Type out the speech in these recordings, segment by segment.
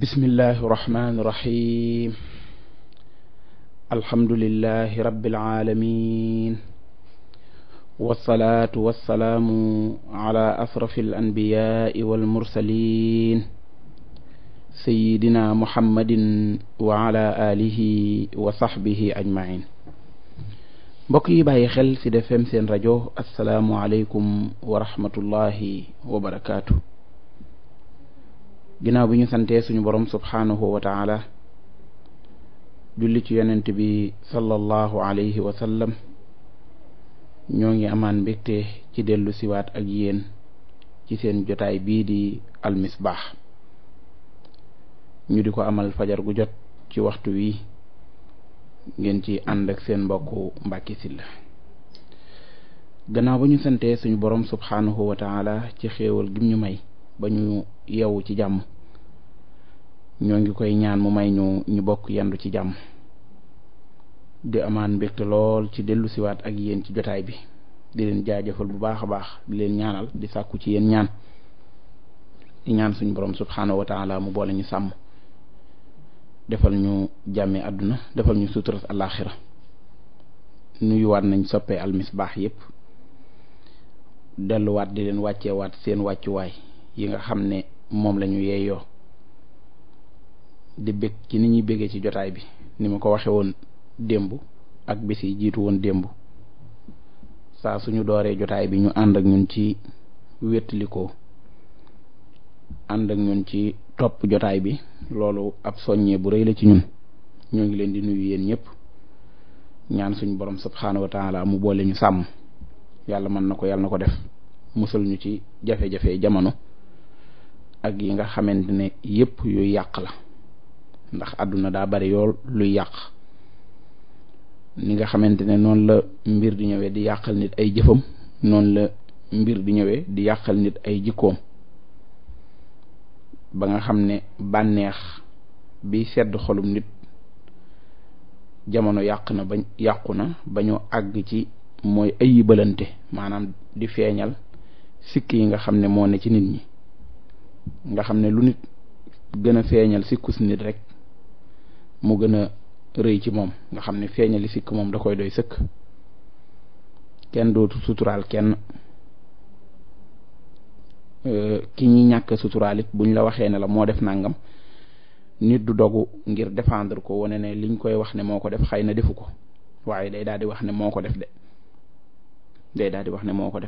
bismillahi rahmaani rahiim alhamdulillahi rabbil aalamiin wassalaatu wassalaamu ala asrafil anbiyaai wal mursaliin sayyidina muhammadin wa ala alihi wa sahbihi ajmain. mbokk yi bàyyi xel ci Sud FM seen rajo assalaamu aleykum wa rahmatullahi wa barakaatu. ginnaaw bi ñu santee suñu borom subhaanahu wa taala julli ci yonent bi sallallahu alayhi wa sallam ñoo ngi amaan mbégte ci dellu siwaat ak yéen ci seen jotaay bii di almisbaax ñu di ko amal fajar gu jot ci waxtu wi ngeen ci ànd ak seen mbokku Mbàkke Sylla. gannaaw ba ñu santee suñu borom subhaanahu wa taala ci xéewal gim ñu may ba ñu yeewu ci jàmm ñoo ngi koy ñaan mu may ñu bokk yendu ci jàmm di amaan mbégte lool ci dellu siwaat ak yéen ci jotaay bi di leen jaajëfal bu baax a baax di leen ñaanal di sàkku ci yéen ñaan di ñaan suñu borom subhaanahu wa taala mu boole ñu sàmm defal ñu jàmme àdduna defal ñu suturas àllaaxira nuyuwaat nañ soppee almisbaax yépp delluwaat di leen wàcceewaat seen wàccuwaay yi nga xam ne moom la ñu yeeyoo di bég ci ni ñuy bégee ci jotaay bi ni ma ko waxe woon démb ak bis yi jiitu woon démb saa suñu dooree jotaay bi ñu ànd ak ñun ci wéttalikoo ànd ak ñun ci topp jotaay bi loolu ab soññee bu rëy la ci ñun. ñoo ngi leen di nuyu yéen ñëpp ñaan suñu borom subhaanahu wa taala mu boole ñu sàmm yàlla mën na ko yàlla na ko def musal ñu ci jafe-jafe jamono ak yi nga xamante ne yépp yuy yàq la ndax àdduna daa bari yool luy yàq ni nga xamante ne noonu la mbir di ñëwee di yàqal nit ay jëfam noonu la mbir di ñëwee di yàqal nit ay jikkoom ba nga xam ne bànneex bi sedd xolum nit jamono yàqu na ba ñu àgg ci mooy ayibalante maanaam di feeñal sikk yi nga xam ne moo ne ci nit ñi nga xam ne lu nit gën a feeñal sikkus nit rek mu gën a rëy ci moom nga xam ne feeñali sikk moom da koy doy sëkk kenn dootu suturaal kenn ki ñi ñàkk suturaal it buñ la waxee ne la moo def nangam nit du dogu ngir défendre ko wane ne liñ koy wax ne moo ko def xëy na defu ko waaye day daal di wax ne moo ko def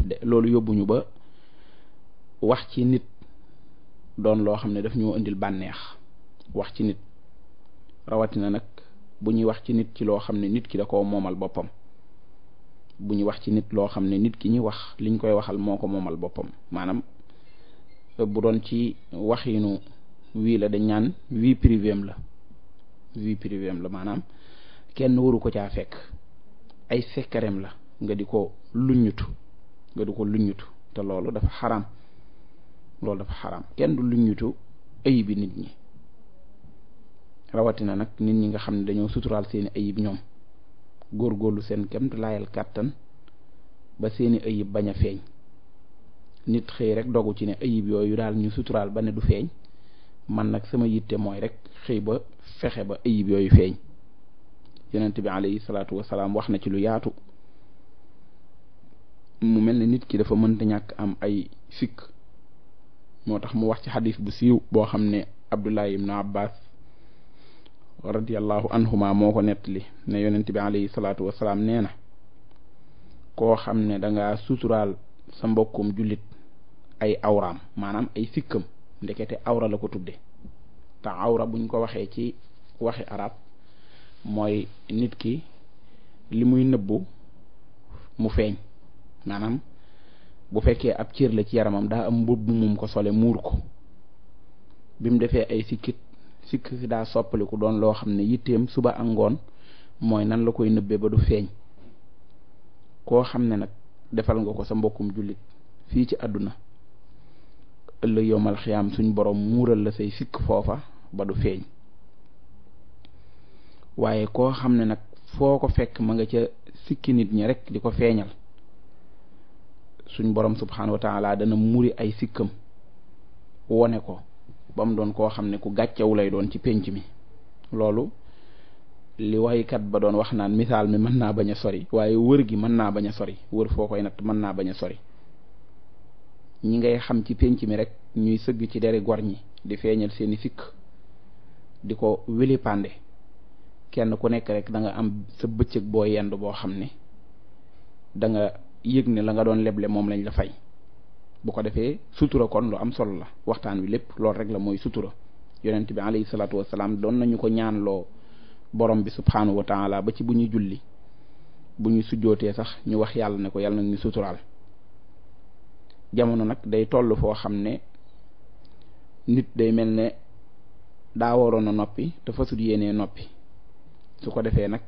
de loolu yóbbuñu ba wax ci nit doon loo xam ne daf ñoo indil bànneex wax ci nit rawatina nag bu ñuy wax ci nit ci loo xam ne nit ki da koo moomal boppam bu ñuy wax ci nit loo xam ne nit ki ñuy wax liñ koy waxal moo ko moomal boppam maanaam bu doon ci waxinu wii la dañ ñaan vie privée la maanaam kenn waru ko caa fekk ay sekkareem la nga di ko luññutu te loolu dafa xaraam kenn du luññutu ayibi nit ñi rawatina nag nit ñi nga xam ne dañoo suturaal seeni ayib ñoom góorgóorlu seen kemt laayal kàttan ba seeni ayib bañ a feeñ nit xëy rek dogu ci ne ayib yooyu daal ñu suturaal ba ne du feeñ man nag sama yitte mooy rek xëy ba fexe ba ayib yooyu feeñ. yonent bi alayhi salaatu wasalaam wax na ci lu yaatu mu mel ne nit ki dafa mënta ñàkk am ay sikk moo tax mu wax ci xadis bu siiw boo xam ne Abdullah ibn Abbas radiyallahu anhuma moo ko nettali ne yonent bi alayhi salaatu wasalaam nee na koo xam ne danga suturaal sa mbokkum jullit ay awraam maanaam ay sikkam ndekete awra la ko tudde te awra buñ ko waxee ci waxi arab mooy nit ki li muy nëbbu mu feeñ maanaam bu fekkee ab cër la ci yaramam daa am mbubb mum ko sole muur ko bi mu defee ay sikk si daa soppaliku doon loo xam ne yitteem suba ak ngoon mooy nan la koy nëbbee ba du feeñ. koo xam ne nag defal nga ko sa mbokkum jullit fii ci àdduna ëllëg yowmal xiyaam suñ borom muural la say sikk foofa ba du feeñ waaye koo xam ne nag foo ko fekk ma nga ca sikki nit ñi rek di ko feeñal suñ borom subhaanahu wa taala dana muri ay sikkam wone ko ba mu doon koo xam ne ku gàccewu lay doon ci pénc mi. loolu li waykat ba doon wax naan misaal mi mën naa bañ a sori waaye wër gi mën naa bañ a sori, wër foo koy natt mën naa bañ a sori. ñi ngay xam ci pénc mi rek ñuy sëgg ci deri gor ñi di feeñal seeni sikk di ko wili pande, kenn ku nekk rek da nga am sa bëccëg boo yendu boo xam ne da nga yëg ne la nga doon leble moom lañ la fay. bu ko defee sutura kon lu am solo la. waxtaan wi lépp loolu rek la, mooy sutura. yonent bi alayhi salaatu wasalaam doon nañu ko ñaanloo borom bi subhaanahu wa taala ba ci bu ñuy julli, bu ñuy sujjootee sax ñu wax yàlla ne ko yàlla nag ñu suturaal. jamono nag day toll foo xam ne nit day mel ne daa waroon a noppi te fasut yéenee noppi. su ko defee nag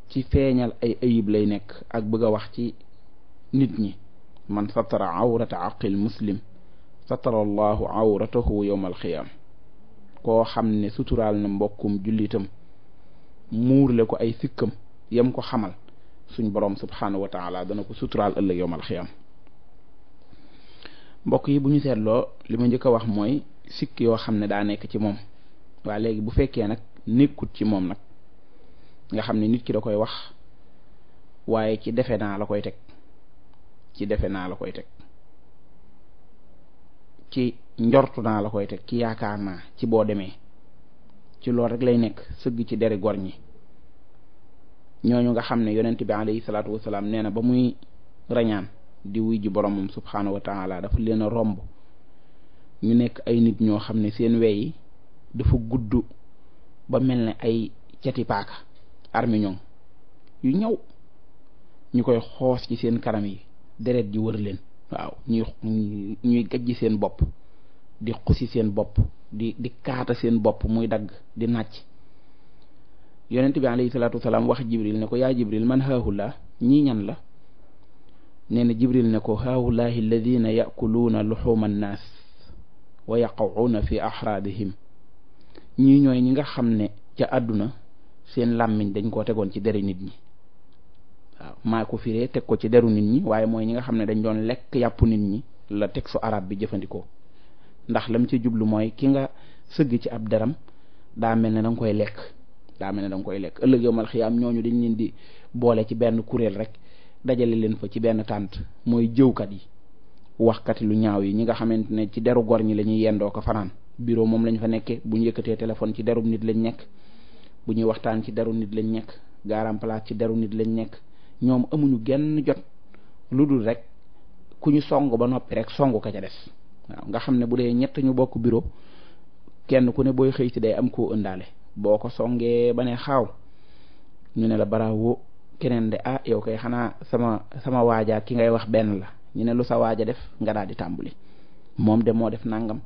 ci feeñal ay ayib lay nekk ak bëgg a wax ci nit ñi. man satara awrata aqil muslim satara allahu awratahu yawma alxiyaam. koo xam ne suturaal na mbokkum jullitam muurle ko ay sikkam yam ko xamal, suñ borom subhaanahu wa taala dana ko suturaal ëllëg yawma alxiyaam. mbokk yi bu ñu seetloo li ma njëkk a wax mooy sikk yoo xam ne daa nekk ci moom. waa léegi bu fekkee nag nekkut ci moom nag nga xam ne nit ki da koy wax waaye ci defe naa la koy teg, ci defe naa la koy teg, ci njortu naa la koy teg, ci yaakaar naa, ci boo demee, ci loolu rek lay nekk sëgg ci deri gor ñi. ñooñu nga xam ne yonent bi alayhi salaatu wasalaam nee na ba muy rañaan di wuy ji boromam subhaanahu wa taala dafa leen a romb ñu nekk ay nit ñoo xam ne seen wey yi dafa gudd ba mel ne ay cati paaka armiñong yu ñëw, ñu koy xoos ci seen kanam yi, deret ji wër leen. waaw ñuy gajji seen bopp, di xusi seen bopp, di kaata seen bopp muy dagg di nàcc. yonent bi alayhi salaatu wasalaam wax jibril ne ko yaa jibril man haahulaa, ñii ñan la? nee na jibril ne ko haahulaahi alladina yakuluuna luxuuma annaas wa yaqacuuna fi axraadihim. ñii ñooy ñi nga xam ne ca àdduna seen làmmiñ dañ koo tegoon ci deri nit ñi. waaw maa ko firee teg ko ci deru nit ñi, waaye mooy ñi nga xam ne dañ doon lekk yàpp nit ñi la texte arab bi jëfandikoo. ndax lam ci jublu mooy ki nga sëgg ci ab deram daa mel ne da nga koy lekk, daa mel ne da nga koy lekk. ëllëg yawmal xiyaam ñooñu dañ leen di boole ci benn kuréel rek dajale leen fa ci benn tànt, mooy jëwkat yi, waxkat lu ñaaw yi, ñi nga xamante ne ci deru gor ñi la ñuy yendoo ko fanaan. bureau moom lañ fa nekkee, bu ñu yëkkatee téléphone ci derub nit lañ nekk, bu ñuy waxtaan ci deru nit lañ nekk, garam place ci deru nit lañ nekk. ñoom amuñu genn jot lu dul rek ku ñu song ba noppi rek song ka ca des. waaw nga xam ne bu dee ñett ñu bokk bureau, kenn ku ne booy xëy si day am koo ëndaale. boo ko songee ba ne xaaw ñu ne la bravo, keneen de ah yow kay xanaa sama waaja ki ngay wax benn la. ñu ne lu sa waaja def nga daal di tàmbali. moom de moo def nangam,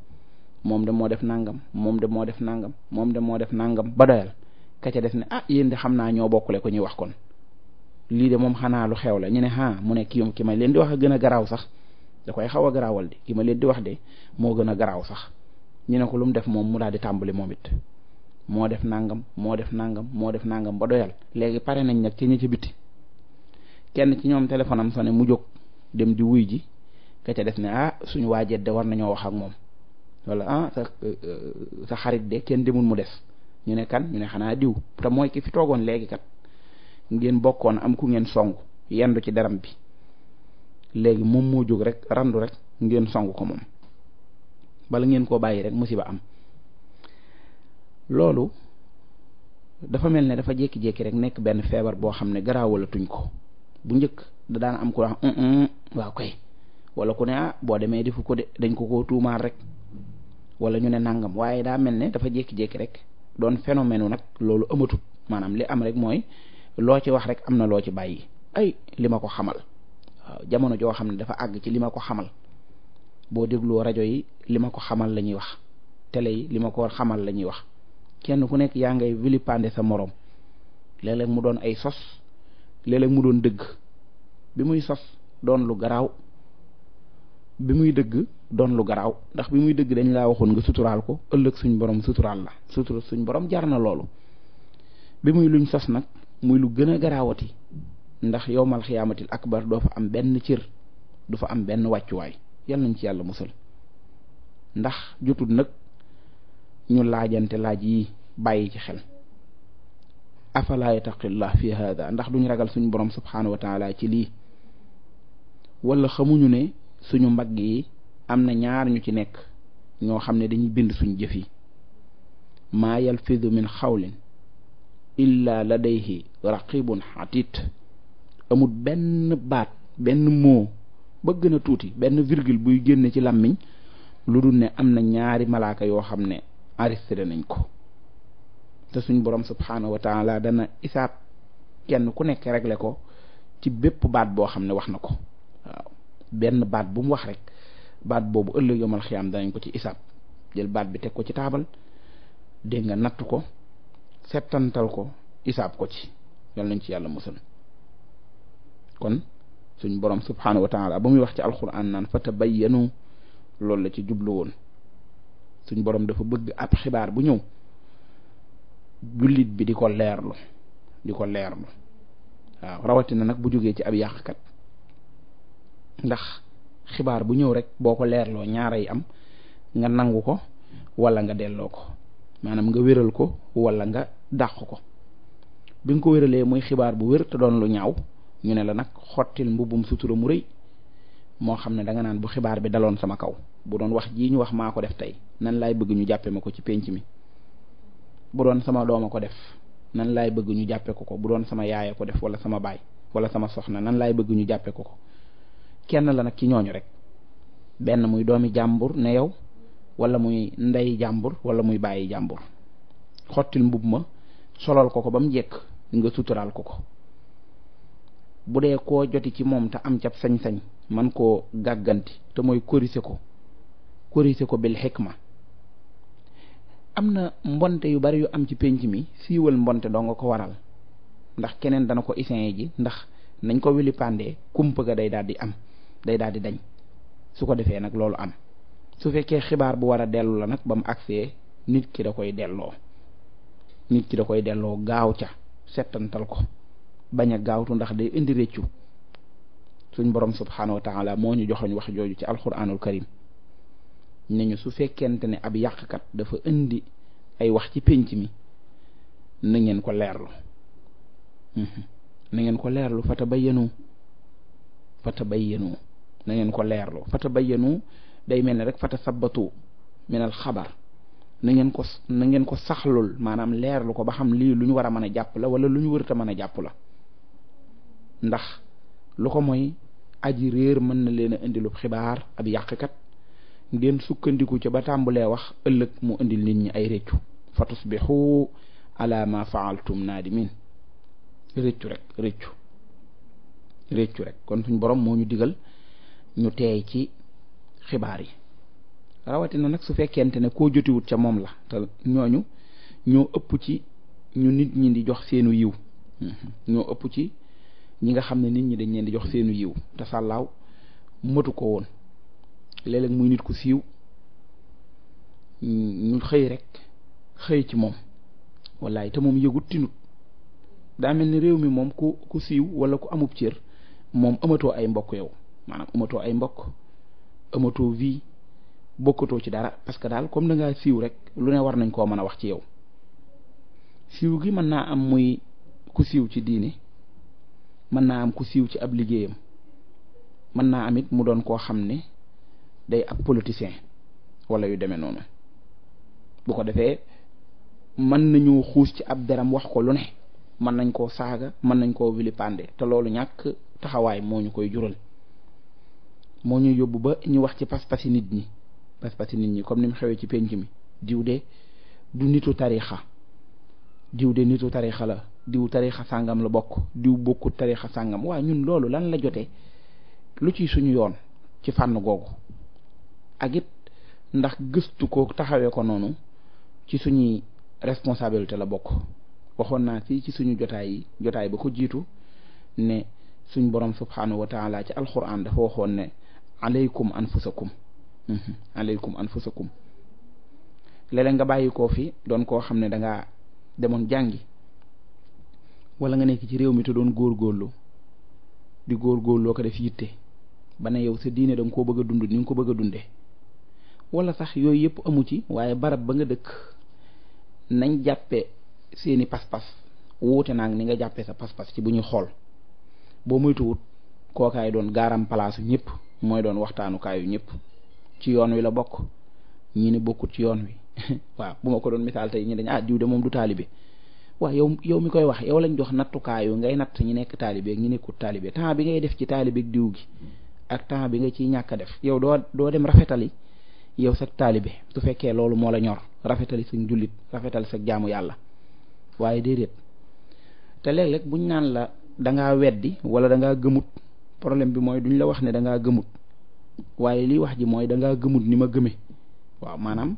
moom de moo def nangam, moom de moo def nangam, moom de moo def nangam ba doyal. ka ca des ne ah yéen de xam naa ñoo bokkule ko ñuy wax kon lii de moom xanaa lu xew la. ñu ne mu ne ki ma leen di wax a gën a garaaw sax, da koy xaw a garaawal de, ki ma leen di wax de moo gën a garaaw sax. ñu ne ko lu mu def moom mu daal di tàmbali moom it, moo def nangam, moo def nangam, moo def nangam ba doyal. léegi pare nañ nag ci ñi ci biti, kenn ci ñoom téléphone am sonné mu jóg dem di wuy ji, ka ca des ne suñu waajet de war nañoo wax ak moom, wala sa xarit de kenn demul mu des. ñu ne kan? ñu ne xanaa diw, te mooy ki fi toogoon léegi kat, ngeen bokkoon am ku ngeen song yendu ci deram bi, léegi moom moo jóg rek randu rek ngeen song ko moom, bala ngeen koo bàyyi rek musiba am. loolu dafa mel ne dafa jékki-jékki rek nekk benn feebar boo xam ne garaawalatuñ ko. bu njëkk da daan am ko wax waaw koy, wala ku ne boo demee defu ko de, dañ ko tuumaal rek, wala ñu ne nangam. waaye daa mel ne dafa jékki-jékki rek doon phénomène nag loolu amatut. maanaam li am rek mooy loo ci wax rek am na loo ci bàyyi. ay li ma ko xamal, waaw jamono joo xam ne dafa àgg ci li ma ko xamal. boo dégloo rajo yi li ma ko xamal la ñuy wax, télé yi li ma ko xamal la ñuy wax. kenn ku nekk yaa ngay vilipande sa moroom. léeg-léeg mu doon ay sos, léeg-léeg mu doon dëgg. bi muy sos doon lu garaaw, bi muy dëgg doon lu garaaw. ndax bi muy dëgg dañ laa waxoon nga suturaal ko, ëllëg suñ borom suturaal la. sutura suñ borom jar na loolu. bi muy luñ sos nag muy lu gën a garaawati, ndax yowmal xiyaamatil akbar doo fa am benn cër, du fa am benn wàccuwaay. yal nañ ci yàlla musal. ndax jotul nag ñu laajante laaj yi bàyyi ci xel afala yattaqillah fi hada ndax duñ ragal suñu borom subhanahu wa taala ci lii wala xamuñu ne suñu mbagg yi am na ñaar ñu ci nekk ñoo xam ne dañuy bind suñu jëf yi maa yalfidu min xawlin illa ladayhi raqibun atid amul benn baat benn mot ba gën a tuuti benn virgule buy génne ci làmmiñ lu dul ne am na ñaari malaaka yoo xam ne enregistré nañ ko te suñ borom subhanahu wa taala dana isaab kenn ku nekk réglé ko ci bépp baat boo xam ne wax na ko waaw benn baat bu mu wax rek baat boobu ëllëg yomal xiyaam danañ ko ci isaab jël baat bi teg ko ci taabal dégg nga natt ko settantal ko isaab ko ci yal nañ ci yàlla musal kon suñ borom subhanahu wa taala ba muy wax ci alquran naan fa tabayyanu loolu la ci jublu woon suñ borom dafa bëgg ab xibaar bu ñëw jullit bi di ko leerlu waaw rawatina nag bu jógee ci ab yàqkat ndax xibaar bu ñëw rek boo ko leerloo ñaaray am nga nangu ko wala nga delloo ko maanaam nga wéral ko wala nga dàq ko bi nga ko wéralee muy xibaar bu wér te doon lu ñaaw ñu ne la nag xottil mbubbum sutura mu rëy moo xam ne da nga naan bu xibaar bi daloon sama kaw bu doon wax jii ñu wax maa ko def tey nan laay bëgg ñu jàppe ma ko ci pénc mi bu doon sama dooma ko def nan laay bëgg ñu jàppe ko bu doon sama yaaya ko def wala sama baay wala sama soxna nan laay bëgg ñu jàppe ko kenn la nag ci ñooñu rek benn muy doomi jàmbur ne yow wala muy ndey jàmbur wala muy bàyyi jàmbur xottil mbub ma solal ko ba mu jekk nga suturaal ko bu dee koo joti ci moom te am cap sañ-sañ man koo gàgganti te mooy corriger ko bil hikma am na mbonte yu bari yu am ci pénc mi siiwal mbonte doo nga ko waral ndax keneen dana ko isin ji ndax nañ ko wili pandee kumpa ga day daal di dañ su ko defee nag loolu am su fekkee xibaar bu war a dellu la nag ba mu agsee nit ki da koy delloo gaaw ca settantal ko bañ a gaawtu ndax day indi réccu suñ borom subhanahu wa taala moo ñu joxoñ wax jooju ci alquranul karim ne ñu su fekkente ne ab yàqkat dafa indi ay wax ci pénc mi na ngeen ko leerlu na ngeen ko leerlu fatabayyanu day mel ne rek fatasabbatu min al xabar na ngeen ko saxlul maanaam leerlu ko ba xam lii lu ñu war a mën a jàpp la wala lu ñu wërta mën a jàpp la ndax lu ko mooy aji réer mën na leen a indilub xibaar ab yàqkat ngeen sukkandiku ca ba tàmbulee wax ëllëg mu indil nit ñi ay réccu fa tusbixu ala ma faaltum naadimin réccu rek kon suñ borom moo ñu digal ñu teey ci xibaar yi rawatina nag su fekkente ne koo jotiwut ca moom la te ñooñu ñoo ëpp ci ñu nit ñi di jox seenu yiw ñoo ëpp ci ñi nga xam ne nit ñi dañ leen di jox seenu yiw te sàllaaw matu ko woon léeg-léeg muy nit ku siiw ñu xëy ci moom wallaay te moom yëgut tinut daa mel ni réew mi moom ku siiw wala ku amub cër moom amatoo ay mbokk yow maanaam amatoo ay mbokk amatoo vie bokkatoo ci dara parce que daal comme da ngaa siiw rek lu ne war nañ koo mën a wax ci yow siiw gi mën naa am muy ku siiw ci diine mën naa am ku siiw ci ab liggéeyam mën naa am it mu doon koo xam ne day ab politicien wala yu demee noonu bu ko defee mën nañu xuus ci ab deram wax ko lu ne mën nañ koo saaga mën nañ koo vilipande te loolu ñàkk taxawaay moo ñu koy jural moo ñu yóbbu ba ñu wax ci pas-pasi nit ñi comme ni mu xewee ci penc mi diw de du nitu tarixa diw de nitu tarixa la diw tarixa sàngam la bokk diw bokkut tarixa sàngam waaye ñun loolu lan la jotee lu ci suñu yoon ci fànn googu ak it ndax gëstu ko taxawee ko noonu ci suñuy responsabilité la bokk waxoon naa fii ci suñu jotaay ba ko jiitu ne suñ borom subhanahu wa taala ci alquran dafa waxoon ne alaykum anfusakum léeg-léeg nga bàyyi koo fi doon koo xam ne dangaa demoon jàngi wala nga nekk ci réew mi te doon góorgóorlu di góorgóorloo ko def yitte ba ne yow sa diine da nga koo bëgg a dund ni nga ko bëgg a dunde wala sax yooyu yëpp amu ci waaye barab ba nga dëkk nañ jàppe seeni pas-pas wuute naag ni nga jàppee sa pas-pas ci bu ñuy xool boo moytuwut kookaay doon gaaram palaasu ñëpp mooy doon waxtaanukaayu ñëpp ci yoon wi la bokk ñi ni bokkut ci yoon wi waaw bu ma ko doon misaal tey ñi dañ diw de moom du taalibe waaw yow mi koy wax yow lañ jox nattukaayu ngay natt ñi nekk taalibe ak ñi nekkut taalibe temps bi ngay def ci taalibe ak diw gi ak temps bi nga ciy ñàkk a def yow doo dem rafetali yow sa taalibe su fekkee loolu moo la ñor rafetali sa jullit rafetali sa jaamu yàlla waaye déedéet te léeg-léeg buñ naan la dangaa weddi wala dangaa gëmut problème bi mooy duñ la wax ne dangaa gëmut waaye lii wax ji mooy dangaa gëmut ni ma gëme waaw maanaam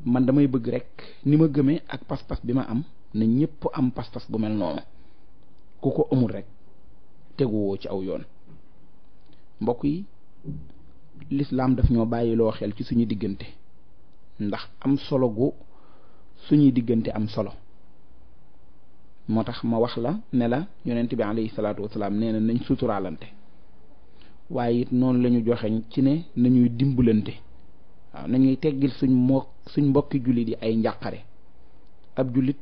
man damay bëgg rek ni ma gëmee ak pas-pas bi ma am na ñëpp am pas-pas bu mel noonu ku ko amul rek teguwoo ci aw yoon mbokk yi lislaam daf ñoo bàyyiloo xel ci suñu diggante ndax am solo gu suñuy diggante am solo moo tax ma wax la ne la yonent bi alayhi salaatu wasalaam nee na nañ suturaalante waaye it noonu la ñu joxeñ ci ne nañuy dimbalante waaw nañuy teggil suñ mbokki jullit yi ay njàqare ab jullit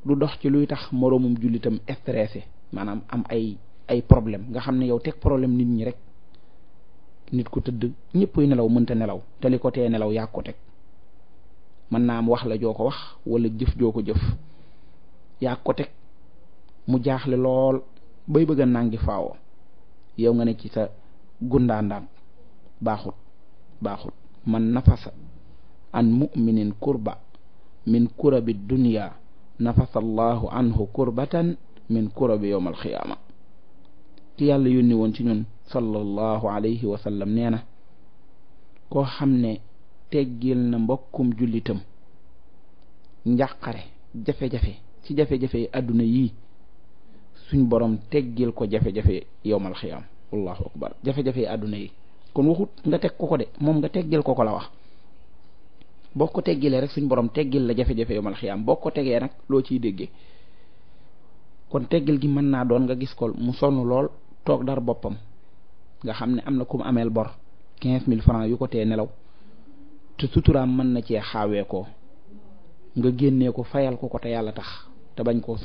du dox ci luy tax moroomum jullitam stressé maanaam am ay problème nga xam ne yow teg problème nit ñi rek nit ku tëdd ñëppay nelaw mënta nelaw te li ko tee nelaw yaa ko teg mën naa am wax la joo ko wax wala jëf joo ko jëf yaa ko teg mu jaaxle lool bay bëgg a nangi faawoo yow nga ne ci sa gundaandaan baaxut man nafasa an mu'minin kurba min kurabi dunya nafasa allahu anhu kurbatan min kurabi yawmal xiyaama ki yàlla yónni woon ci ñun sallallahu alayhi wa sallam nee na koo xam ne teggil na mbokkum jullitam njàqare jafe-jafe ci jafe-jafe àdduna yii suñ borom teggil ko jafe-jafe yawmal xiyaam allahu akbar jafe-jafe àdduna yi kon waxut nga teg ko de moom nga teggil ko la wax boo ko teggilee rek suñ borom teggil la jafe-jafe yawmal xiyaam boo ko tegee nag loo ciy déggee kon teggil gi mën naa doon nga gis ko mu sonn lool toog dar boppam nga xam ne am na ku mu ameel bor 15 000 francs yu ko tee nelaw te suturaam mën na cee xaawee ko nga génnee ko fayal ko te yàlla tax te bañ koo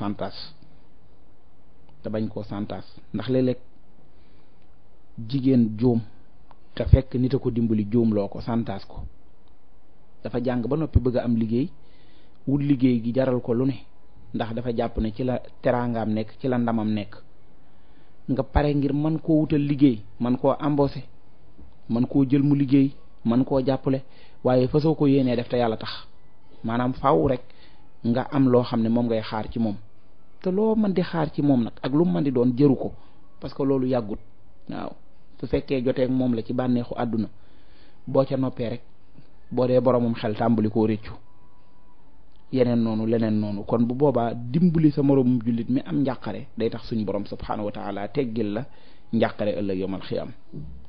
santaas ndax léeg-léeg jigéen juum te fekk nit a ko dimbali juum loo ko santaas ko dafa jàng ba noppi bëgg a am liggéey wut liggéey gi jaral ko lu ne ndax dafa jàpp ne ci la teraangaam nekk ci la ndamam nekk nga pare ngir mën koo wutal liggéey man koo embauché man koo jël mu liggéey man koo jàppale waaye fa soo ko yéenee def te yàlla tax maanaam faaw rek nga am loo xam ne moom ngay xaar ci moom te loo mën di xaar ci moom nag ak lu mën di doon jëru ko parce que loolu yàggut waaw su fekkee joteeg moom la ci bànneexu àdduna boo ca noppee rek boo dee boromum xel tàmbali koo réccu yeneen noonu leneen noonu kon bu boobaa dimbali sa moroomum jullit mi am njàqare day tax suñu borom subhaanahu wa taala teggil la njàqare ëllëg yawmal xiyaam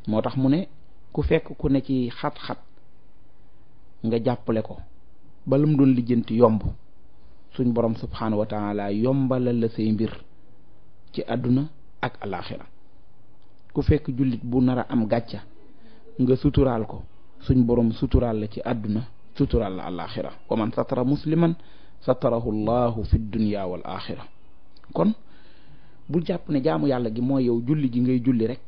moo tax mu ne ku fekk ku ne ci xat-xat nga jàppale ko ba lu mu doon lijjanti yomb suñ borom subhaanahu wa taala yombalal la say mbir ci àdduna ak alaxira ku fekk jullit bu nar a am gàcca nga suturaal ko suñ borom suturaal la ci àdduna suturaal la alaxira wa man satara musliman satarahu llahu fi dunya wal axira kon bu jàpp ne jaamu yàlla gi mooy yow julli gi ngay julli rek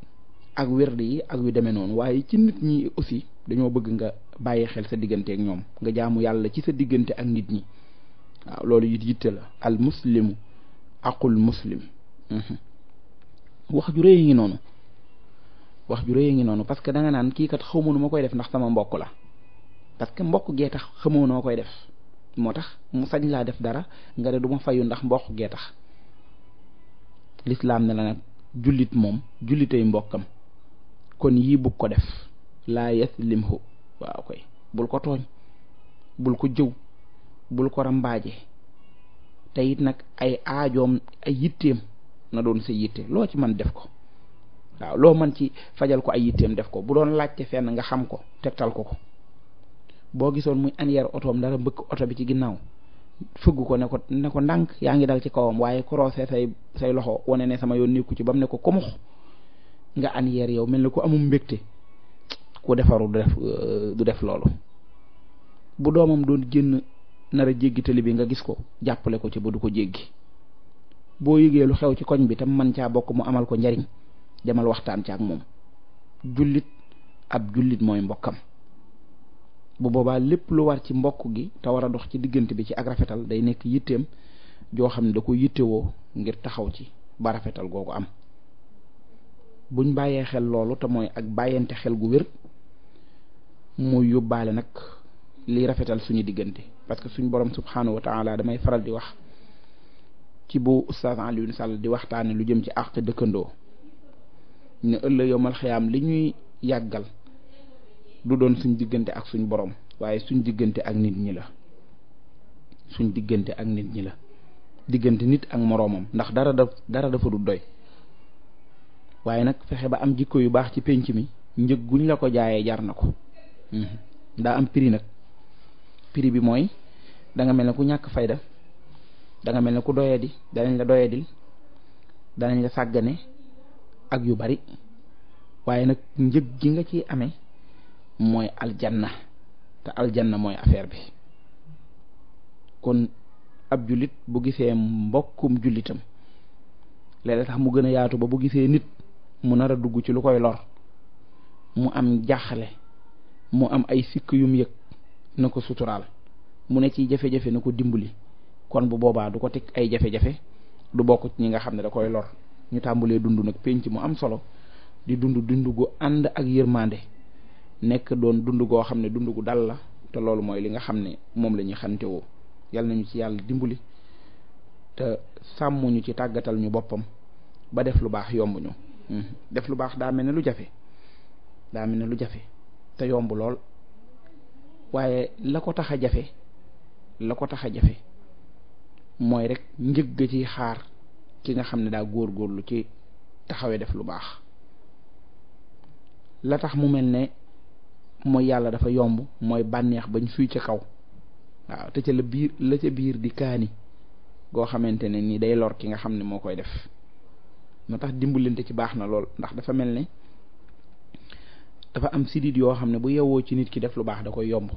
ak wérdi yi ak yu demee noonu waaye ci nit ñi aussi dañoo bëgg nga bàyyi xel sa diggante ak ñoom nga jaamu yàlla ci sa diggante ak nit ñi waaw loolu it yitte la al muslimu aqul muslim wax ju rëy ngi noonu parce que da nga naan kii kat xawma nu ma koy def ndax sama mbokk la parce que mbokk gee tax xamoo noo koy def moo tax mu sañ laa def dara nga ne du ma fayu ndax mbokk gee tax lislaam ne la nag jullit moom jullitay mbokkam kon yii bug ko def laa yaslimhu waaw koy bul ko tooñ bul ko jëw bul ko rambaaje te it nag ay aajoom ay yitteem na doon sa yitte loo ci mën def ko waaw loo mën ci fajal ko ay yitteem def ko bu doon laajte fenn nga xam ko tegtal ko boo gisoon muy anière otoom dara mbëkk oto bi ci ginnaaw fëgg ko ne ko ndànk yaa ngi dal ci kawam waaye croisé say loxo wane ne sama yoon nekku ci ba mu ne ko komux nga anière yow mel ni ko amum mbégte ku defaru du def loolu bu doomam doon génn nar a jéggi tali bi nga gis ko jàppale ko ci ba du ko jéggi. boo yëgee lu xew ci koñ bi tam man caa bokk mu amal ko njariñ demal waxtaan ca ak moom. jullit ab jullit mooy mbokkam. bu boobaa lépp lu war ci mbokk gi te war a dox ci diggante bi ci ak rafetal day nekk yitteem joo xam ne da ko yittewoo ngir taxaw ci ba rafetal googu am. buñ bàyyee xel loolu te mooy ak bàyyante xel gu wér muy yóbbaale nag liy rafetal suñu diggante parce que suñ borom subhanahu wa taala damay faral di wax ci bu Oustaz Alioune Sall di waxtaane lu jëm ci àq dëkkandoo ne ëllëg yowmal xiyaam li ñuy yàggal du doon suñ diggante ak suñ borom waaye suñ diggante ak nit ñi la. suñ diggante ak nit ñi la diggante nit ak moroomam ndax dara dafa du doy waaye nag fexe ba am jikko yu baax ci pénc mi njëg guñ la ko jaayee jar na ko. daa am prix nag prix bi mooy da nga mel ne ku ñàkk fayda da nga mel ne ku doyadi danañ la doyadil danañ la sàggane ak yu bari waaye nag njëg gi nga ciy amee mooy aljanna te aljanna mooy affaire bi. kon ab jullit bu gisee mbokkum jullitam léeg-léeg tax mu gën a yaatu ba bu gisee nit mu nar a dugg ci lu koy lor mu am jaaxle mu am ay sikk yum yëg na ko suturaal mu ne ci jafe-jafe na ko dimbali kon bu boobaa du ko teg ay jafe-jafe du bokk ci ñi nga xam ne da koy lor. ñu tàmbalee dund nag penc mu am solo di dund gu ànd ak yërmande nekk doon dund goo xam ne dund gu dal la te loolu mooy li nga xam ne moom la ñuy xante woo. yal nañu ci yàlla dimbali te sàmmuñu ci tàggatal ñu boppam ba def lu baax yomb ñu. def lu baax daa mel ne lu jafe te yomb lool waaye la ko tax a jafe mooy rek njëgg ci xaar ki nga xam ne daa góorgóorlu ci taxawee def lu baax. la tax mu mel ne mooy yàlla dafa yomb mooy bànneex bañ suy ca kaw waaw te ca la biir di kaani goo xamante ne ni day lor ki nga xam ne moo koy def. moo tax dimbalante ci baax na lool ndax dafa mel ne dafa am sidit yoo xam ne bu yewwoo ci nit ki def lu baax da koy yomb.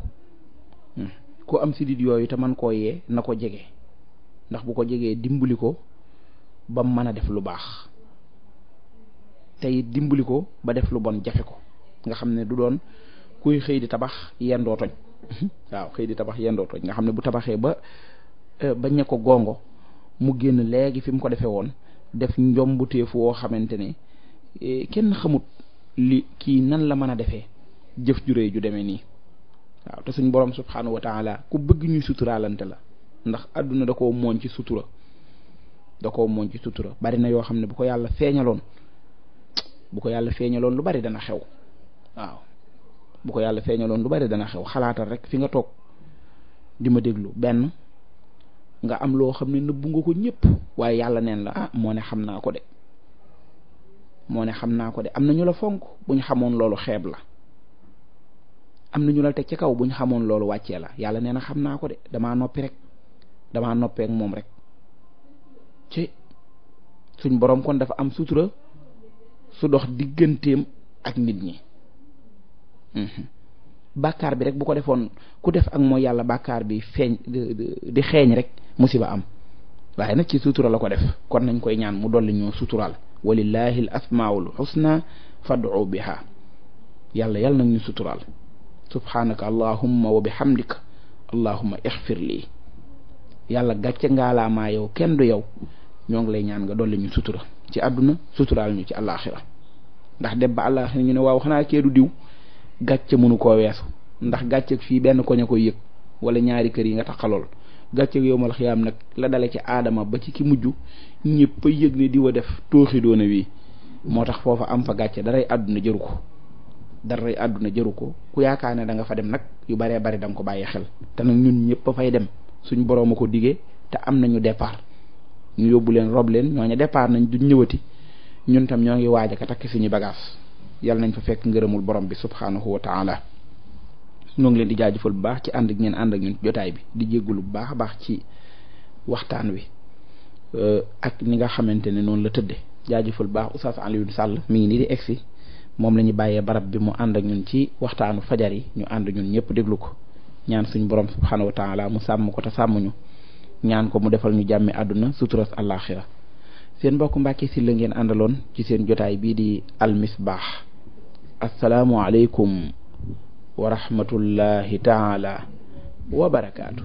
ku am sidit yooyu te man koo yee na ko jege ndax bu ko jegee dimbali ko ba mën a def lu baax tey dimbali ko ba def lu bon jafe ko nga xam ne du doon kuy xëy di tabax yendoo toj. waaw xëy di tabax yendoo toj nga xam ne bu tabaxee ba bañ ko gongo mu génn léegi fi mu ko defee woon def njombuteefu woo xamante ne kenn xamut li kii nan la mën a defee jëf ju réy ju demee nii. waaw te suñ borom subhanahu wa taala ku bëgg ñuy suturaalante la ndax àdduna da koo mooñ ci sutura bari na yoo xam ne bu ko yàlla feeñaloon lu bari dana xew. waaw bu ko yàlla feeñaloon lu bari dana xew xalaatal rek fi nga toog di ma déglu benn nga am loo xam ne nëbbu nga ko ñëpp waaye yàlla neen la moo ne xam naa ko de am na ñu la fonk bu ñu xamoon loolu xeeb la. am na ñu la teg ci kaw bu ñu xamoon loolu wàccee la yàlla nee na xam naa ko de damaa noppee ak moom rek ci suñ borom kon dafa am sutura su dox digganteem ak nit ñi. bàkkaar bi rek bu ko defoon ku def ak mooy yàlla bàkkaar bi feeñ di xeeñ rek musiba am waaye nag ci sutura la ko def kon nañ koy ñaan mu dolli ñoo suturaal walillahi al asmaul husna fad'u biha yàlla nag ñu suturaal. subhanaka allahumma wa bihamdika allahumma ixfir lii yàlla gàcce ngaalaamaa yow kenn du yow ñoo ngi lay ñaan nga dolli ñu sutura ci àdduna suturaal ñu ci àllaaxira ndax dem ba àllaaxira ñu ne waaw xanaa kee du diw gàcce mënu koo weesu ndax gàcce fii benn koñ a koy yëg wala ñaari kër yi nga taxalool gàcce yowmal xiyaam nag la dale ci aadama ba ci ki mujj ñëpp a yëg ne diwa def tooxi doona wii moo tax foofa am fa gàcce daray àdduna jëru ko ku yaakaar ne da nga fa dem nag yu baree bari da nga ko bàyyi xel te nag ñun ñëpp a fay dem suñ boroom a ko digee te am nañu départ ñu yóbbu leen rob leen ñooñu départ nañ duñ ñëwati ñun tam ñoo ngi waaj a takk suñu bagage yàlla nañ fa fekk ngërëmul borom bi subhanahu wa taala ñoo ngi leen di jaajëfal bu baax ci ànd ak ngeen ànd ak ñun jotaay bi di jéggulu bu baax a baax ci waxtaan wi ak ni nga xamante ne noonu la tëdde jaajëfal bu baax Oustaz Alioune Sall mi ngi nii di egsi moom la ñu bàyyee barab bi mu ànd ak ñun ci waxtaanu fajar yi ñu ànd ñun ñëpp déglu ko ñaan suñ borom subhanahu wa taala mu sàmm ko te sàmmuñu, ñaan ko mu defal ñu jàmmi àdduna suturas àllaaxira. seen mbokk Mbàkke Sylla ngeen àndaloon ci seen jotaay bii di Al Misbah. assalaamu aleykum wa rahmatullahi taala wa barakaatu.